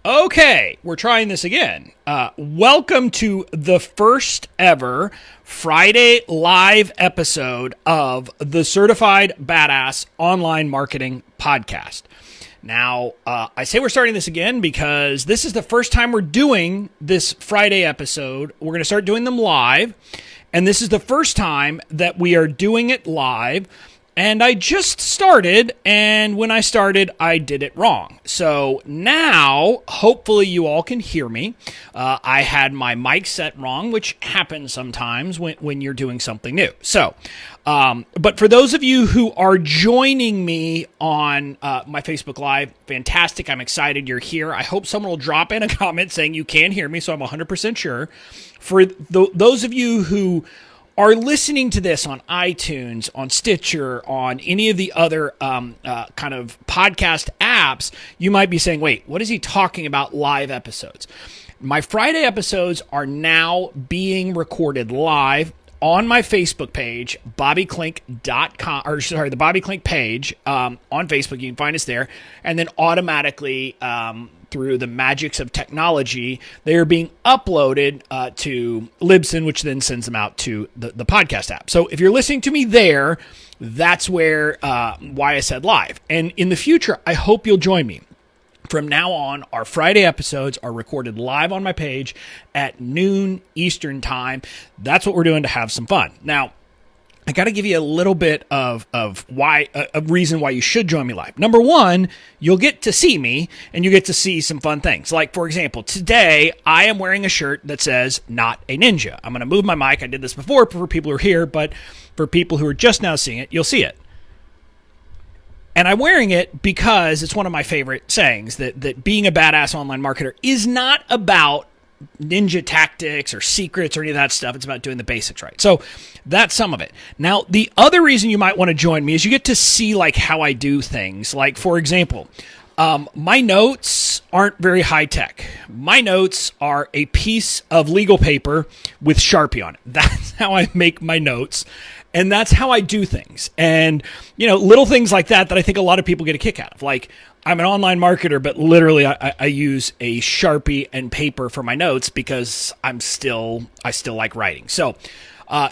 Okay, we're trying this again. Welcome to the first ever Friday live episode of the Certified Badass Online Marketing Podcast. Now, I say we're starting this again because this is the first time we're doing this Friday episode. We're going to start doing them live, and this is the first time that we are doing it live. And I just started, and when I started, I did it wrong. So now, hopefully you all can hear me. I had my mic set wrong, which happens sometimes when you're doing something new. So, but for those of you who are joining me on my Facebook Live, fantastic. I'm excited you're here. I hope someone will drop in a comment saying you can hear me, so I'm 100% sure. For those of you who are listening to this on iTunes, on Stitcher, on any of the other kind of podcast apps, you might be saying, wait, what is he talking about live episodes? My Friday episodes are now being recorded live on my Facebook page, bobbyklink.com, or sorry, the Bobby Klink page on Facebook. You can find us there. And then automatically, through the magics of technology, they are being uploaded to Libsyn, which then sends them out to the podcast app. So if you're listening to me there, that's where why I said live. And in the future, I hope you'll join me. From now on, our Friday episodes are recorded live on my page at noon Eastern time. That's what we're doing to have some fun. Now, I got to give you a little bit of why a reason why you should join me live. Number one, you'll get to see me and you get to see some fun things. Like, for example, today I am wearing a shirt that says "Not a Ninja." I'm going to move my mic. I did this before for people who are here, but for people who are just now seeing it, you'll see it. And I'm wearing it because it's one of my favorite sayings that being a badass online marketer is not about ninja tactics or secrets or any of that stuff. It's about doing the basics right. So that's some of it. Now, the other reason you might want to join me is you get to see like how I do things. Like, for example, my notes aren't very high tech. My notes are a piece of legal paper with Sharpie on it. That's how I make my notes. And that's how I do things. And, you know, little things like that I think a lot of people get a kick out of. Like, I'm an online marketer, but literally I use a Sharpie and paper for my notes because I still like writing. So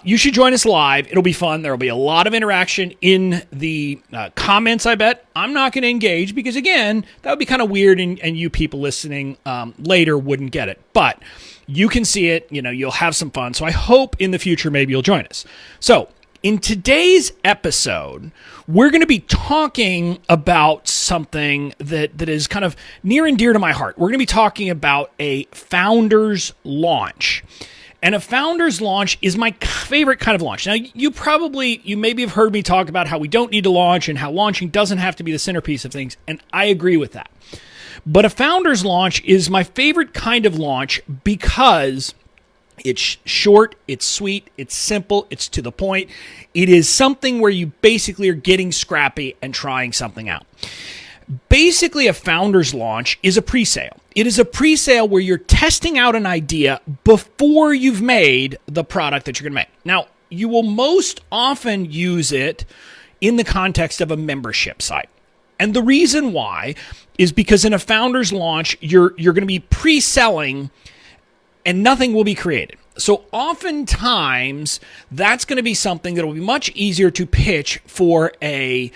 you should join us live. It'll be fun. There will be a lot of interaction in the comments, I bet. I'm not going to engage because, again, that would be kind of weird and you people listening later wouldn't get it. But you can see it. You know, you'll have some fun. So I hope in the future maybe you'll join us. So in today's episode, we're going to be talking about something that is kind of near and dear to my heart. We're going to be talking about a founder's launch. And a founder's launch is my favorite kind of launch. Now, you maybe have heard me talk about how we don't need to launch and how launching doesn't have to be the centerpiece of things, and I agree with that. But a founder's launch is my favorite kind of launch because it's short, it's sweet, it's simple, it's to the point. It is something where you basically are getting scrappy and trying something out. Basically, a founder's launch is a pre-sale. It is a pre-sale where you're testing out an idea before you've made the product that you're going to make. Now, you will most often use it in the context of a membership site. And the reason why is because in a founder's launch, you're going to be pre-selling and nothing will be created. So oftentimes, that's going to be something that will be much easier to pitch for a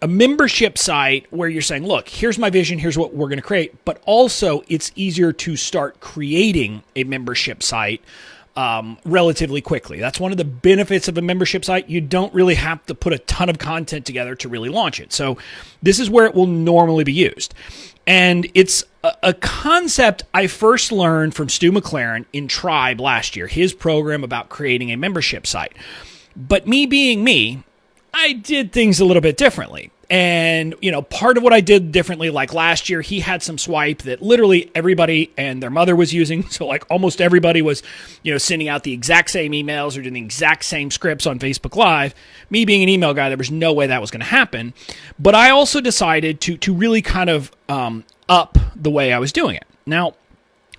membership site where you're saying, look, here's my vision, here's what we're going to create. But also, it's easier to start creating a membership site relatively quickly. That's one of the benefits of a membership site. You don't really have to put a ton of content together to really launch it. So this is where it will normally be used. And it's a concept I first learned from Stu McLaren in Tribe last year, his program about creating a membership site. But me being me, I did things a little bit differently. And, you know, part of what I did differently, like last year, he had some swipe that literally everybody and their mother was using. So like almost everybody was, you know, sending out the exact same emails or doing the exact same scripts on Facebook Live. Me being an email guy, there was no way that was going to happen. But I also decided to really kind of up the way I was doing it. Now,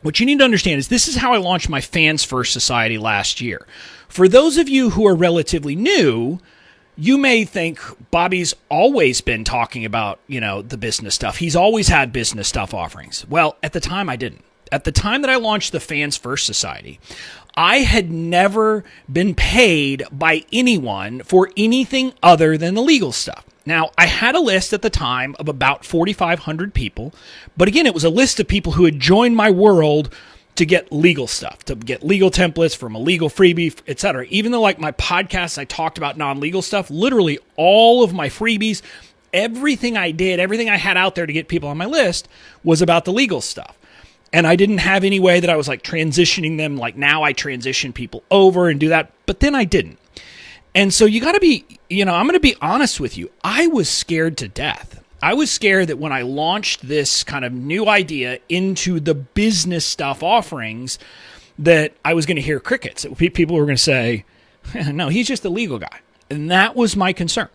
what you need to understand is this is how I launched my Fans First Society last year. For those of you who are relatively new, you may think Bobby's always been talking about, the business stuff. He's always had business stuff offerings. Well, at the time I didn't. At the time that I launched the Fans First Society, I had never been paid by anyone for anything other than the legal stuff. Now, I had a list at the time of about 4,500 people, but again, it was a list of people who had joined my world to get legal stuff, to get legal templates from a legal freebie, etc. Even though like my podcasts, I talked about non-legal stuff, literally all of my freebies, everything I did, everything I had out there to get people on my list was about the legal stuff. And I didn't have any way that I was like transitioning them. Like now I transition people over and do that, but then I didn't. And so you got to be, I'm going to be honest with you. I was scared to death. I was scared that when I launched this kind of new idea into the business stuff offerings, that I was going to hear crickets. People were going to say, no, he's just a legal guy. And that was my concern.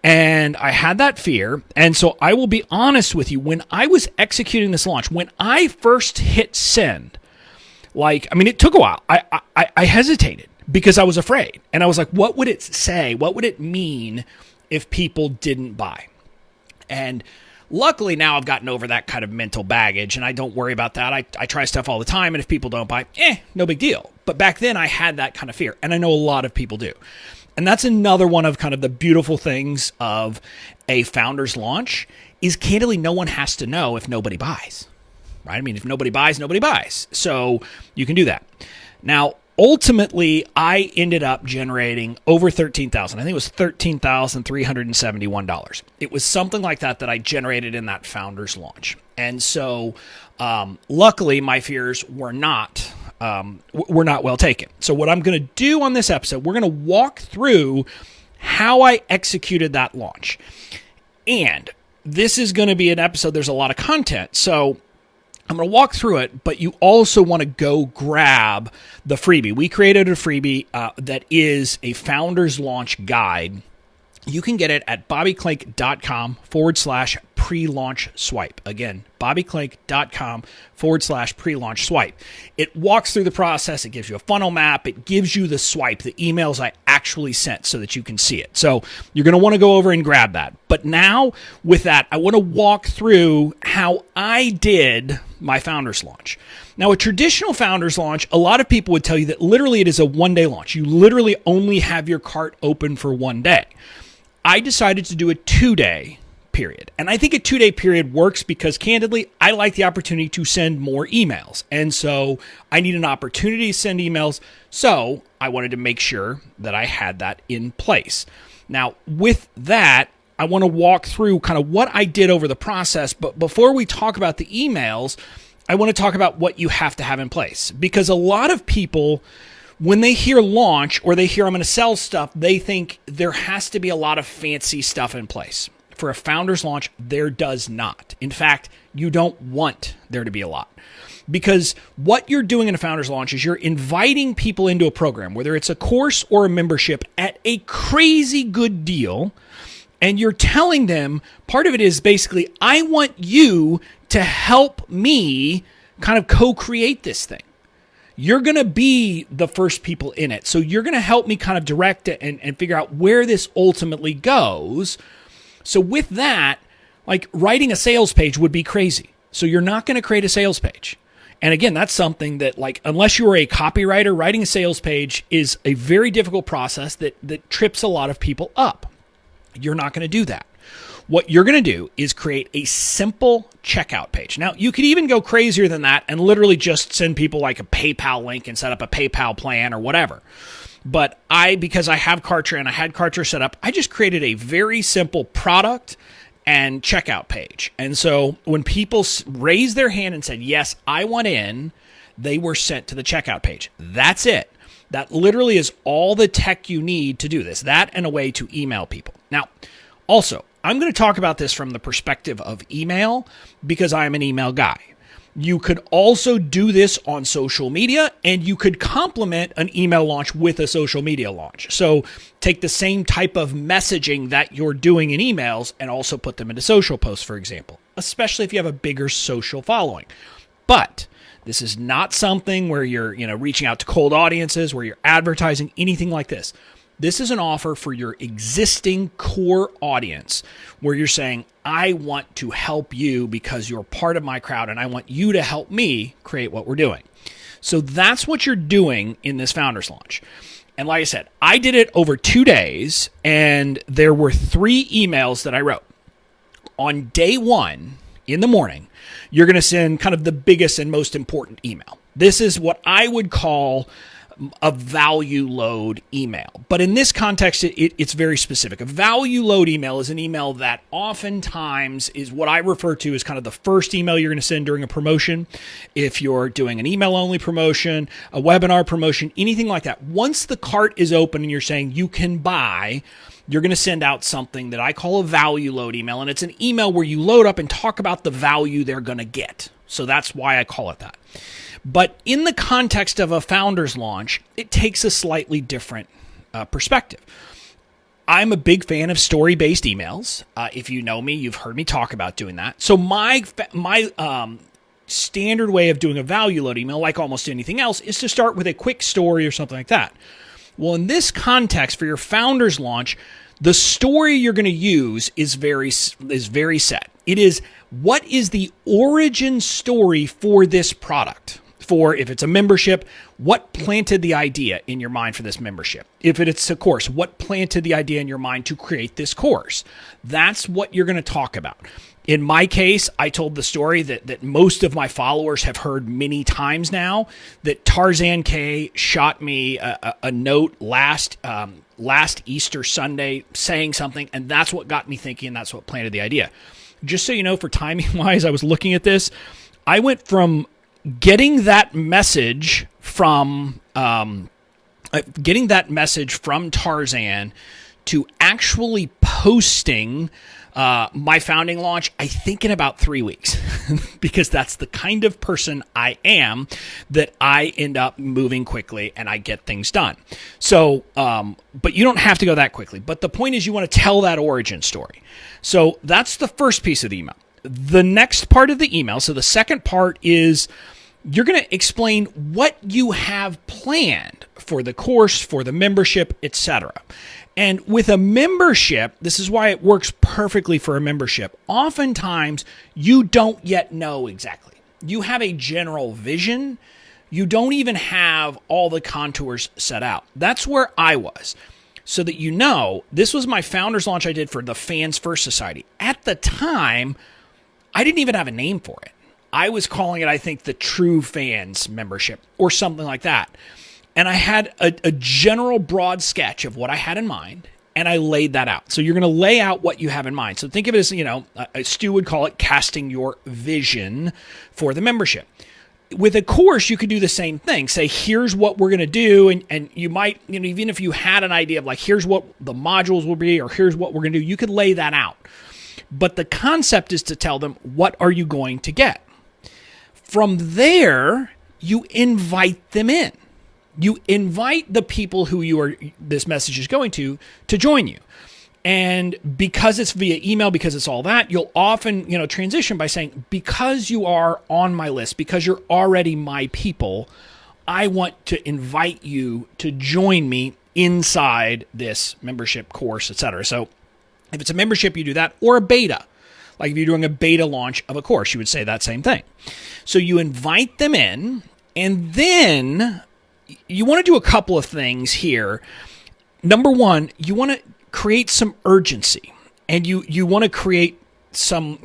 And I had that fear. And so I will be honest with you, when I was executing this launch, when I first hit send, it took a while. I hesitated because I was afraid. And I was like, what would it say? What would it mean if people didn't buy? And luckily now I've gotten over that kind of mental baggage and I don't worry about that. I try stuff all the time, and if people don't buy, no big deal. But back then I had that kind of fear, and I know a lot of people do. And that's another one of kind of the beautiful things of a founder's launch is candidly no one has to know if nobody buys, right? I mean, if nobody buys, nobody buys. So you can do that. Now, ultimately, I ended up generating over $13,000. I think it was $13,371. It was something like that I generated in that founder's launch. And so, luckily, my fears were not well taken. So what I'm going to do on this episode, we're going to walk through how I executed that launch. And this is going to be an episode, there's a lot of content. So I'm going to walk through it, but you also want to go grab the freebie. We created a freebie that is a founder's launch guide. You can get it at bobbyclink.com/pre-launch swipe. Again, bobbyclink.com/pre-launch swipe. It walks through the process. It gives you a funnel map. It gives you the swipe, the emails I actually sent so that you can see it. So you're going to want to go over and grab that. But now with that, I want to walk through how I did my founder's launch. Now, a traditional founder's launch, a lot of people would tell you that literally it is a one-day launch. You literally only have your cart open for one day. I decided to do a 2-day period. And I think a 2-day period works because, candidly, I like the opportunity to send more emails. And so I need an opportunity to send emails. So I wanted to make sure that I had that in place. Now, with that, I want to walk through kind of what I did over the process. But before we talk about the emails, I want to talk about what you have to have in place. Because a lot of people, when they hear launch or they hear I'm going to sell stuff, they think there has to be a lot of fancy stuff in place. For a founder's launch, there does not. In fact, you don't want there to be a lot. Because what you're doing in a founder's launch is you're inviting people into a program, whether it's a course or a membership, at a crazy good deal. And you're telling them, part of it is basically, I want you to help me kind of co-create this thing. You're going to be the first people in it. So you're going to help me kind of direct it and figure out where this ultimately goes. So with that, like writing a sales page would be crazy. So you're not going to create a sales page. And again, that's something that, like, unless you are a copywriter, writing a sales page is a very difficult process that trips a lot of people up. You're not going to do that. What you're going to do is create a simple checkout page. Now, you could even go crazier than that and literally just send people like a PayPal link and set up a PayPal plan or whatever. But because I have Kartra and I had Kartra set up, I just created a very simple product and checkout page. And so when people raised their hand and said, yes, I want in, they were sent to the checkout page. That's it. That literally is all the tech you need to do this. That and a way to email people. Now, also, I'm going to talk about this from the perspective of email because I'm an email guy. You could also do this on social media, and you could complement an email launch with a social media launch. So take the same type of messaging that you're doing in emails and also put them into social posts, for example, especially if you have a bigger social following. But this is not something where you're, reaching out to cold audiences, where you're advertising, anything like this. This is an offer for your existing core audience where you're saying, I want to help you because you're part of my crowd and I want you to help me create what we're doing. So that's what you're doing in this Founders Launch. And like I said, I did it over 2 days and there were 3 emails that I wrote. On day 1 in the morning, you're going to send kind of the biggest and most important email. This is what I would call a value load email. But in this context, it's very specific. A value load email is an email that oftentimes is what I refer to as kind of the first email you're going to send during a promotion. If you're doing an email only promotion, a webinar promotion, anything like that. Once the cart is open and you're saying you can buy, you're going to send out something that I call a value load email. And it's an email where you load up and talk about the value they're going to get. So that's why I call it that. But in the context of a Founders Launch, it takes a slightly different perspective. I'm a big fan of story-based emails. If you know me, you've heard me talk about doing that. So my standard way of doing a value load email, like almost anything else, is to start with a quick story or something like that. Well, in this context, for your Founders Launch, the story you're going to use is very set. It is, what is the origin story for this product? For if it's a membership, what planted the idea in your mind for this membership? If it's a course, what planted the idea in your mind to create this course? That's what you're going to talk about. In my case, I told the story that most of my followers have heard many times now, that Tarzan K shot me a note last Easter Sunday saying something, and that's what got me thinking, and that's what planted the idea. Just so you know, for timing-wise, I was looking at this. I went from getting that message from Tarzan to actually posting my founding launch, I think in about 3 weeks, because that's the kind of person I am, that I end up moving quickly and I get things done. So, but you don't have to go that quickly. But the point is, you want to tell that origin story. So that's the first piece of the email. The next part of the email, so the second part is, you're going to explain what you have planned for the course, for the membership, etc. And with a membership, this is why it works perfectly for a membership. Oftentimes, you don't yet know exactly. You have a general vision. You don't even have all the contours set out. That's where I was. So that you know, this was my Founders Launch I did for the Fans First Society. At the time, I didn't even have a name for it. I was calling it, I think, the True Fans membership or something like that. And I had a general broad sketch of what I had in mind, and I laid that out. So you're going to lay out what you have in mind. So think of it as, Stu would call it casting your vision for the membership. With a course, you could do the same thing. Say, here's what we're going to do. And you might, even if you had an idea of like, here's what the modules will be, or here's what we're going to do, you could lay that out. But the concept is to tell them, what are you going to get? From there, you invite them in. You invite the people who this message is going to join you. And because it's via email, because it's all that, you'll often, transition by saying, because you are on my list, because you're already my people, I want to invite you to join me inside this membership course, etc. So if it's a membership, you do that, or a beta. Like if you're doing a beta launch of a course, you would say that same thing. So you invite them in, and then you want to do a couple of things here. Number one, you want to create some urgency, and you want to create some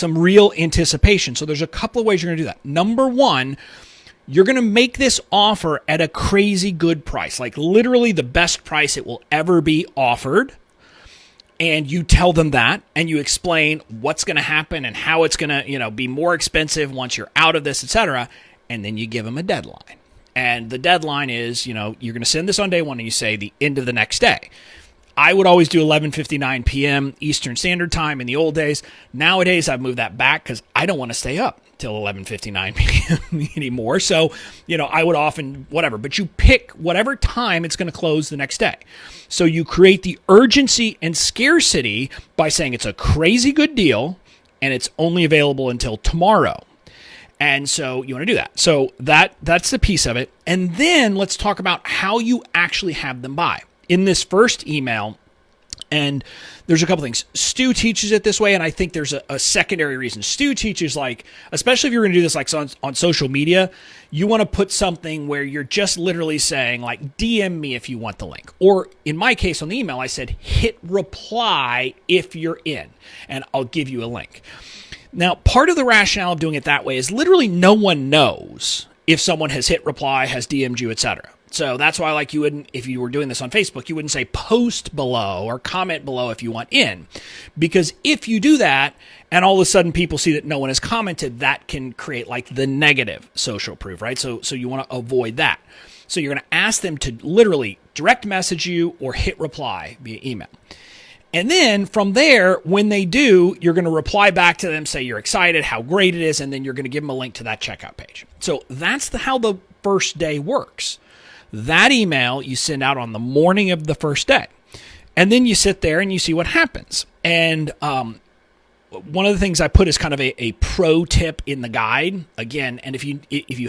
real anticipation. So there's a couple of ways you're going to do that. Number one, you're going to make this offer at a crazy good price, like literally the best price it will ever be offered. And you tell them that, and you explain what's going to happen and how it's going to, be more expensive once you're out of this, etc. And then you give them a deadline. And the deadline is, you're going to send this on day 1, and you say the end of the next day. I would always do 11:59 p.m. Eastern Standard Time in the old days. Nowadays, I've moved that back because I don't want to stay up till 11:59 p.m. anymore. So, I would often, whatever. But you pick whatever time it's going to close the next day. So you create the urgency and scarcity by saying it's a crazy good deal and it's only available until tomorrow. And so you want to do that. So that's the piece of it. And then let's talk about how you actually have them buy. in this first email, and there's a couple things. Stu teaches it this way, and I think there's a secondary reason. Stu teaches, like, especially if you're going to do this like on social media, you want to put something where you're just literally saying, like, DM me if you want the link. Or in my case on the email, I said, hit reply if you're in, and I'll give you a link. Now, part of the rationale of doing it that way is literally no one knows if someone has hit reply, has DM'd you, etc. So that's why, like, you wouldn't, if you were doing this on Facebook, you wouldn't say post below or comment below if you want in. Because if you do that and all of a sudden people see that no one has commented, that can create like the negative social proof, right? So you want to avoid that. So you're going to ask them to literally direct message you or hit reply via email. And then from there, when they do, you're going to reply back to them, say you're excited, how great it is, and then you're going to give them a link to that checkout page. So that's how the first day works. That email you send out on the morning of the first day. And then you sit there and you see what happens. And one of the things I put is kind of a pro tip in the guide. Again, and if you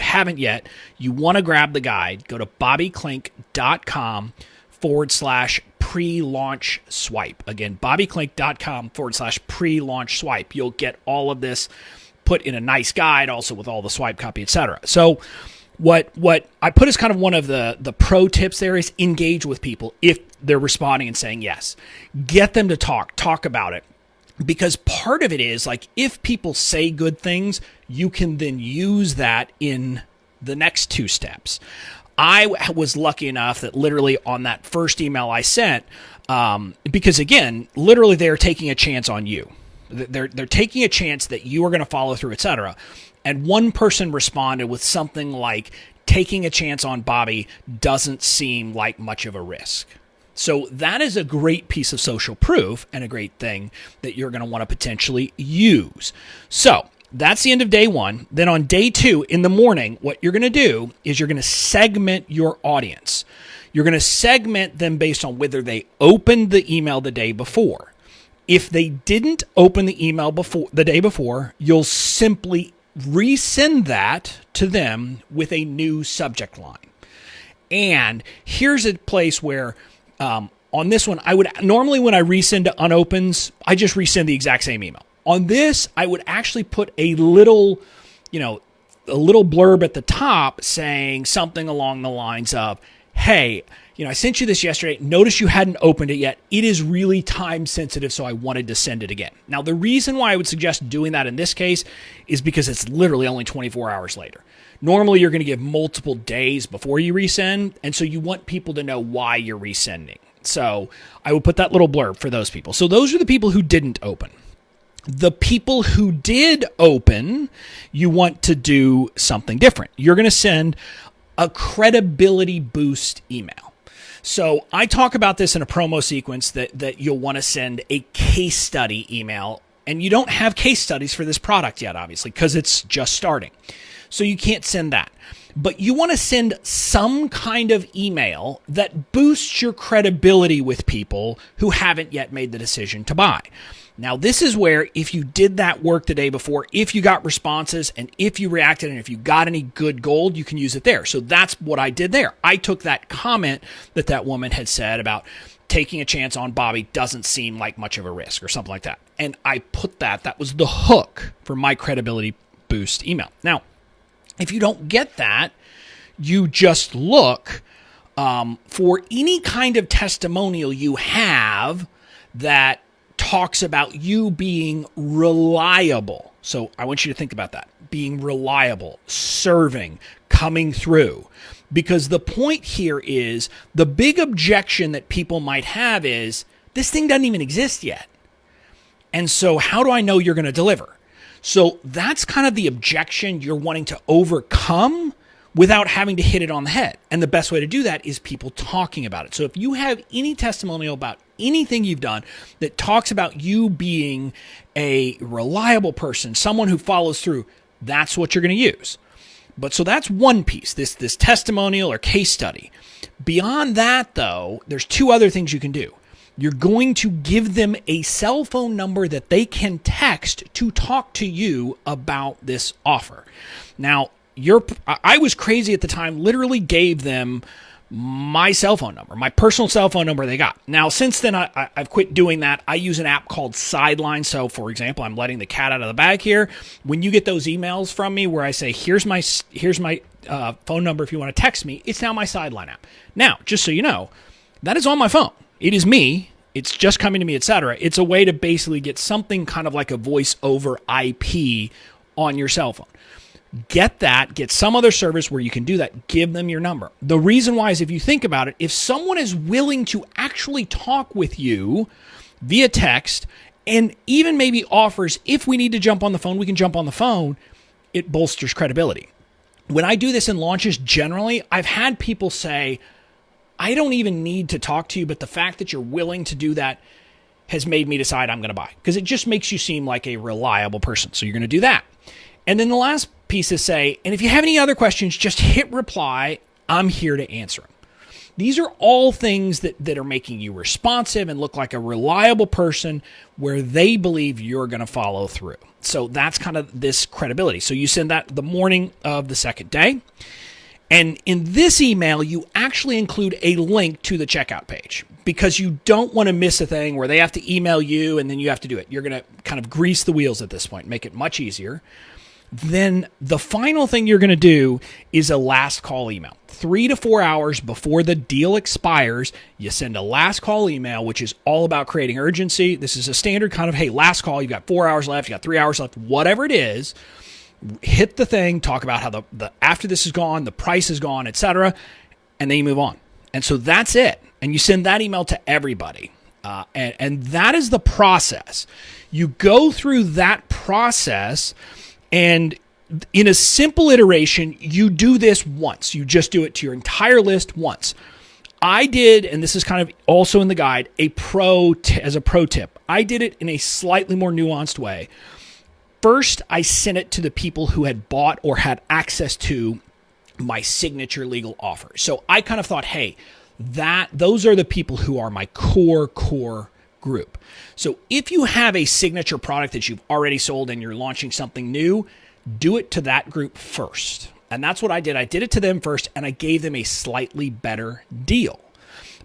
haven't yet, you want to grab the guide. Go to bobbyklink.com/pre-launch swipe. Again, bobbyklink.com/pre-launch swipe. You'll get all of this put in a nice guide, also with all the swipe copy, etc. So what I put as kind of one of the pro tips there is engage with people if they're responding and saying yes. Get them to talk about it. Because part of it is, like, if people say good things, you can then use that in the next two steps. I was lucky enough that literally on that first email I sent, because again, literally they're taking a chance on you. They're taking a chance that you are going to follow through, etc. And one person responded with something like, taking a chance on Bobby doesn't seem like much of a risk. So that is a great piece of social proof and a great thing that you're going to want to potentially use. So that's the end of day one. Then on day two in the morning, what you're going to do is you're going to segment your audience. You're going to segment them based on whether they opened the email the day before. If they didn't open the email the day before, you'll simply resend that to them with a new subject line. And here's a place where on this one, I would normally, when I resend to unopens, I just resend the exact same email. On this, I would actually put a little blurb at the top saying something along the lines of, hey, I sent you this yesterday. Notice you hadn't opened it yet. It is really time sensitive, so I wanted to send it again. Now, the reason why I would suggest doing that in this case is because it's literally only 24 hours later. Normally, you're going to give multiple days before you resend, and so you want people to know why you're resending. So I would put that little blurb for those people. So those are the people who didn't open. The people who did open, you want to do something different. You're going to send a credibility boost email. So I talk about this in a promo sequence that you'll want to send a case study email. And you don't have case studies for this product yet, obviously, because it's just starting. So you can't send that. But you want to send some kind of email that boosts your credibility with people who haven't yet made the decision to buy. Now, this is where if you did that work the day before, if you got responses and if you reacted and if you got any good gold, you can use it there. So that's what I did there. I took that comment that woman had said about taking a chance on Bobby doesn't seem like much of a risk or something like that. And I put that was the hook for my credibility boost email. Now, if you don't get that, you just look for any kind of testimonial you have that talks about you being reliable. So I want you to think about that. Being reliable, serving, coming through. Because the point here is the big objection that people might have is this thing doesn't even exist yet. And so how do I know you're going to deliver? So that's kind of the objection you're wanting to overcome without having to hit it on the head. And the best way to do that is people talking about it. So if you have any testimonial about anything you've done that talks about you being a reliable person, someone who follows through, that's what you're going to use. But so that's one piece, this testimonial or case study. Beyond that, though, there's two other things you can do. You're going to give them a cell phone number that they can text to talk to you about this offer. Now, I was crazy at the time, literally gave them my cell phone number, my personal cell phone number they got. Now, since then, I've quit doing that. I use an app called Sideline. So, for example, I'm letting the cat out of the bag here. When you get those emails from me where I say, here's my phone number if you want to text me, it's now my Sideline app. Now, just so you know, that is on my phone. It is me. It's just coming to me, etc. It's a way to basically get something kind of like a voice over IP on your cell phone. Get that, get some other service where you can do that, give them your number. The reason why is if you think about it, if someone is willing to actually talk with you via text and even maybe offers, if we need to jump on the phone, we can jump on the phone, it bolsters credibility. When I do this in launches, generally, I've had people say, I don't even need to talk to you, but the fact that you're willing to do that has made me decide I'm going to buy, because it just makes you seem like a reliable person. So you're going to do that. And then the last piece is say, and if you have any other questions, just hit reply. I'm here to answer them. These are all things that are making you responsive and look like a reliable person where they believe you're going to follow through. So that's kind of this credibility. So you send that the morning of the second day. And in this email, you actually include a link to the checkout page because you don't want to miss a thing where they have to email you and then you have to do it. You're going to kind of grease the wheels at this point, make it much easier. Then the final thing you're going to do is a last call email. 3 to 4 hours before the deal expires, you send a last call email, which is all about creating urgency. This is a standard kind of, hey, last call, you've got 4 hours left, you got 3 hours left, whatever it is. Hit the thing, talk about how the after this is gone, the price is gone, etc., and then you move on. And so that's it. And you send that email to everybody. And that is the process. You go through that process, and in a simple iteration, you do this once. You just do it to your entire list once. I did, and this is kind of also in the guide, as a pro tip. I did it in a slightly more nuanced way. First, I sent it to the people who had bought or had access to my signature legal offer. So I kind of thought, hey, those are the people who are my core group. So if you have a signature product that you've already sold and you're launching something new, do it to that group first. And that's what I did. I did it to them first, and I gave them a slightly better deal.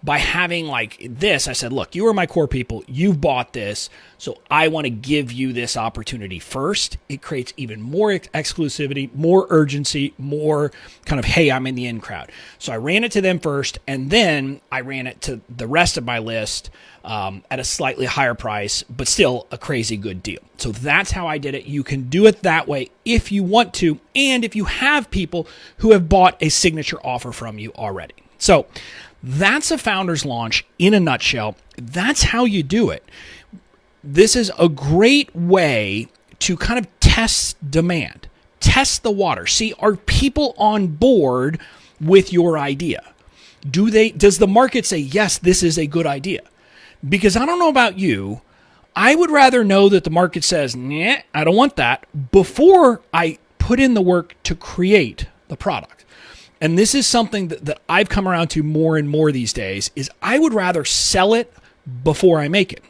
By having like this, I said, look, you are my core people. You've bought this, so I want to give you this opportunity first. It creates even more exclusivity, more urgency, more kind of, hey, I'm in the in crowd. So I ran it to them first, and then I ran it to the rest of my list at a slightly higher price, but still a crazy good deal. So that's how I did it. You can do it that way if you want to, and if you have people who have bought a signature offer from you already. So that's a founder's launch in a nutshell. That's how you do it. This is a great way to kind of test demand, test the water. See, are people on board with your idea? Does the market say, yes, this is a good idea? Because I don't know about you, I would rather know that the market says, nah, I don't want that, before I put in the work to create the product. And this is something that I've come around to more and more these days, is I would rather sell it before I make it.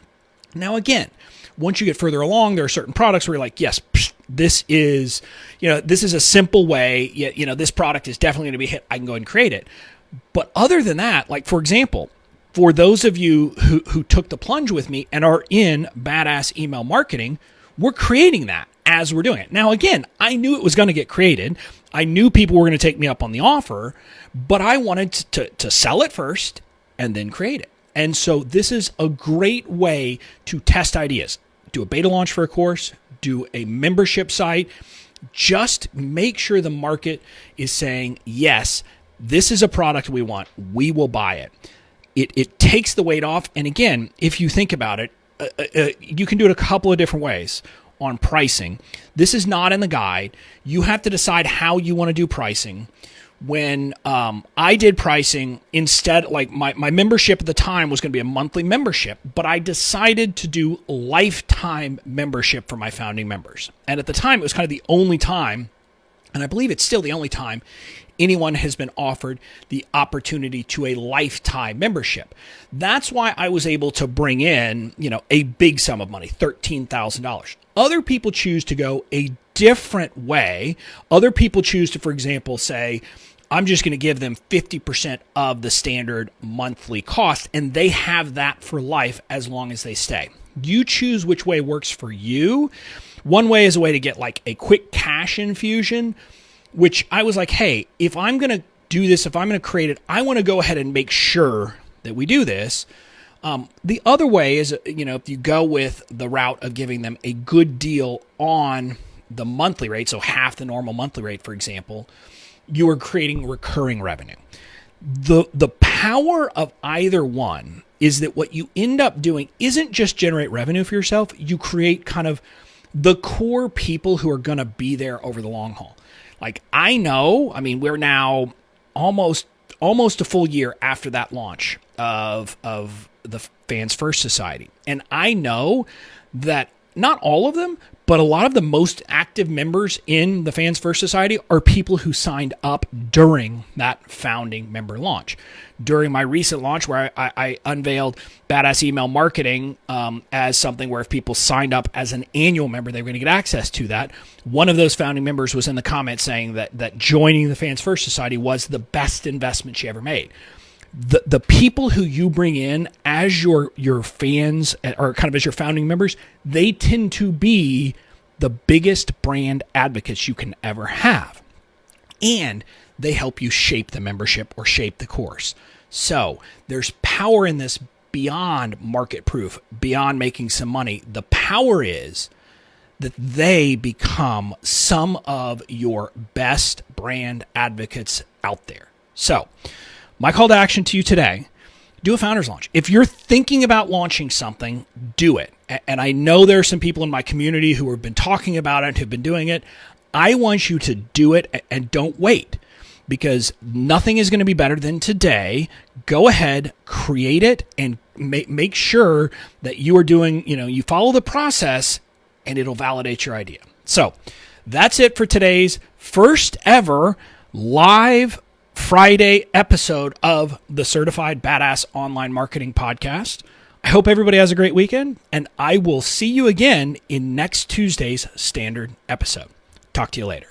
Now, again, once you get further along, there are certain products where you're like, yes, this is a simple way, this product is definitely going to be a hit. I can go and create it. But other than that, like, for example, for those of you who took the plunge with me and are in Badass Email Marketing, we're creating that as we're doing it. Now, again, I knew it was going to get created. I knew people were going to take me up on the offer, but I wanted to sell it first and then create it. And so this is a great way to test ideas. Do a beta launch for a course, do a membership site. Just make sure the market is saying, yes, this is a product we want. We will buy it. It takes the weight off. And again, if you think about it, you can do it a couple of different ways on pricing. This is not in the guide. You have to decide how you want to do pricing. When I did pricing, instead, like my membership at the time was going to be a monthly membership, but I decided to do lifetime membership for my founding members. And at the time, it was kind of the only time, and I believe it's still the only time, anyone has been offered the opportunity to a lifetime membership. That's why I was able to bring in, a big sum of money, $13,000. Other people choose to go a different way. Other people choose to, for example, say, I'm just going to give them 50% of the standard monthly cost, and they have that for life as long as they stay. You choose which way works for you. One way is a way to get like a quick cash infusion, which I was like, hey, if I'm going to do this, if I'm going to create it, I want to go ahead and make sure that we do this. The other way is, if you go with the route of giving them a good deal on the monthly rate, so half the normal monthly rate, for example, you are creating recurring revenue. The power of either one is that what you end up doing isn't just generate revenue for yourself. You create kind of the core people who are going to be there over the long haul. Like we're now almost a full year after that launch of the Fans First Society. And I know that not all of them, but a lot of the most active members in the Fans First Society are people who signed up during that founding member launch. During my recent launch where I unveiled Badass Email Marketing as something where if people signed up as an annual member, they were going to get access to that. One of those founding members was in the comments saying that joining the Fans First Society was the best investment she ever made. The people who you bring in as your fans or kind of as your founding members, they tend to be the biggest brand advocates you can ever have. And they help you shape the membership or shape the course. So there's power in this beyond market proof, beyond making some money. The power is that they become some of your best brand advocates out there. So my call to action to you today, do a founder's launch. If you're thinking about launching something, do it. And I know there are some people in my community who have been talking about it and have been doing it. I want you to do it and don't wait, because nothing is going to be better than today. Go ahead, create it, and make sure that you are doing, you follow the process and it'll validate your idea. So that's it for today's first ever live Friday episode of the Certified Badass Online Marketing Podcast. I hope everybody has a great weekend, and I will see you again in next Tuesday's standard episode. Talk to you later.